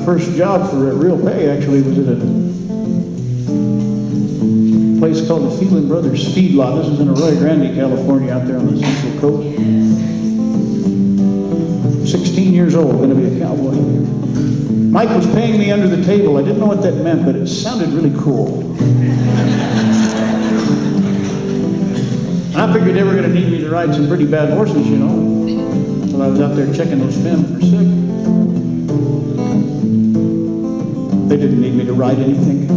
first job for real pay actually was at a place called the Phelan Brothers Feedlot. This was in Arroyo Grande, California, out there on the Central Coast. 16 years old, going to be a cowboy. Mike was paying me under the table. I didn't know what that meant, but it sounded really cool. And I figured they were going to need me to ride some pretty bad horses, you know. So I was out there checking those fins for sick. They didn't need me to ride anything.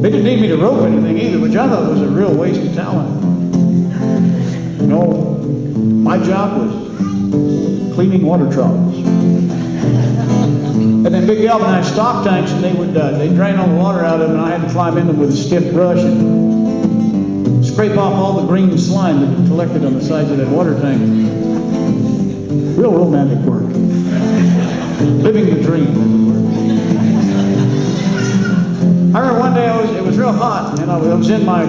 They didn't need me to rope anything either, which I thought was a real waste of talent. You know, my job was cleaning water troughs. And then big galvanized stock tanks, and they'd drain all the water out of them, and I had to climb in them with a stiff brush and scrape off all the green slime that collected on the sides of that water tank. Real romantic work. Living the dream. I remember one day it was real hot, and I was in my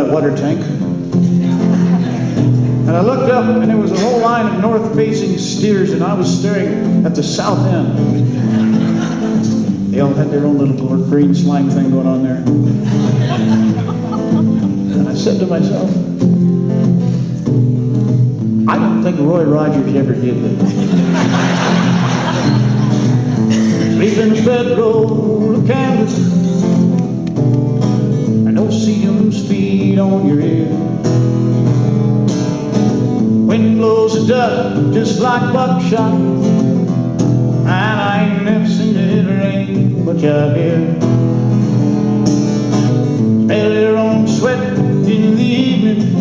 water tank. And I looked up, and there was a whole line of north-facing steers, and I was staring at the south end. They all had their own little green slime thing going on there. And I said to myself, I don't think Roy Rogers ever did that. Sleeping in a bedroll of canvas, and no seams feed on your ear. Wind blows the dust just like buckshot, and I ain't never seen it rain much out here. Smell your own sweat in the evening,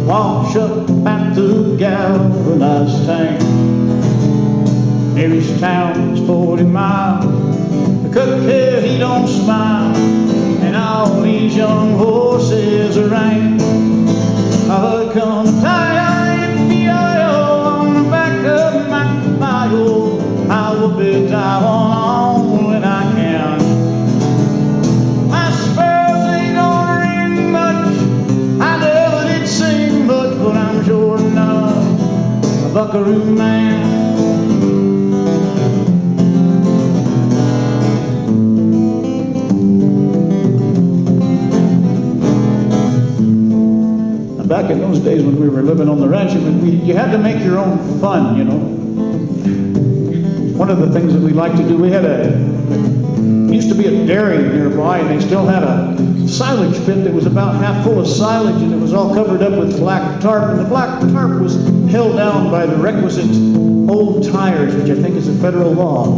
wash up at the galvanized tank. Nearest town's 40 miles, the cook here, he don't smile, and all these young horses are rank. I'll come on the back of my Bible. I will be down on when I can. My spurs, they don't ring much, I never did sing much, but I'm sure enough a Buckaroo Man. Back in those days when we were living on the ranch, you had to make your own fun, you know. One of the things that we liked to do, used to be a dairy nearby, and they still had a silage pit that was about half full of silage, and it was all covered up with black tarp, and the black tarp was held down by the requisite old tires, which I think is a federal law.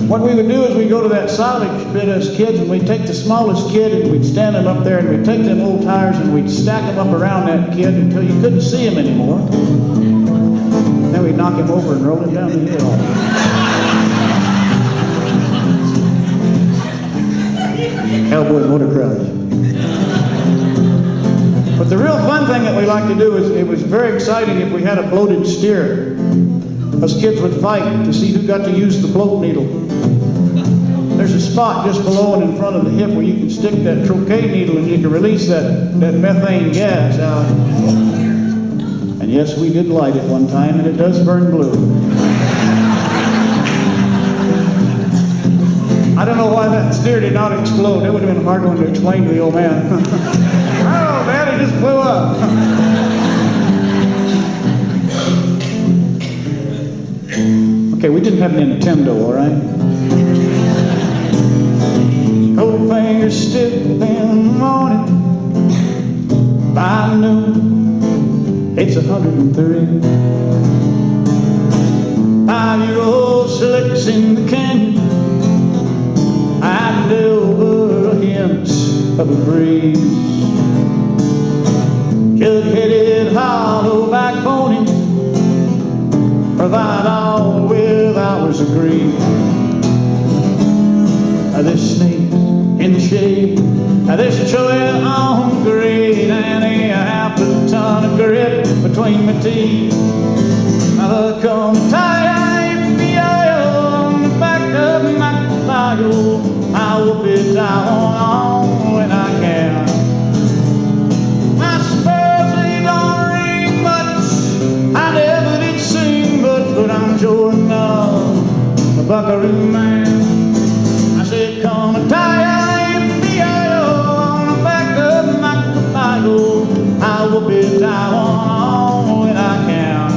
What we would do is we'd go to that silage pit as kids, and we'd take the smallest kid and we'd stand him up there, and we'd take them old tires and we'd stack them up around that kid until you couldn't see him anymore. Then we'd knock him over and roll him down the hill. Cowboy motocross. But the real fun thing that we liked to do is, it was very exciting if we had a bloated steer. Us kids would fight to see who got to use the bloat needle. There's a spot just below and in front of the hip where you can stick that troquet needle and you can release that methane gas out. And yes, we did light it one time, and it does burn blue. I don't know why that steer did not explode. It would have been a hard one to explain to the old man. Oh, man, it just blew up. Okay, we didn't have Nintendo, all right? Cold fingers stiff in the morning. By noon, it's 103. 5-year-old slicks in the canyon, and over hints of a breeze. Jug-headed hollow back ponies provide all with hours of grief. This snake in the shade, this chili on green, and a half a ton of grit between my teeth. Come tie on the back of my Bible. I will be down when I can. My spurs, they don't ring much, I never did sing, but I'm sure Buckaroo Man. I said, come and tie on the back of my caballo. I will be down on when I can.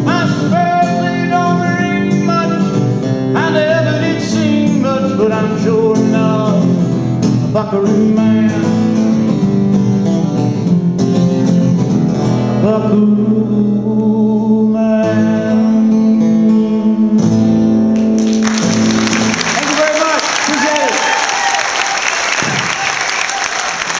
My spurs, they don't ring much. I never did sing much, but I'm sure enough a Buckaroo Man. Buckaroo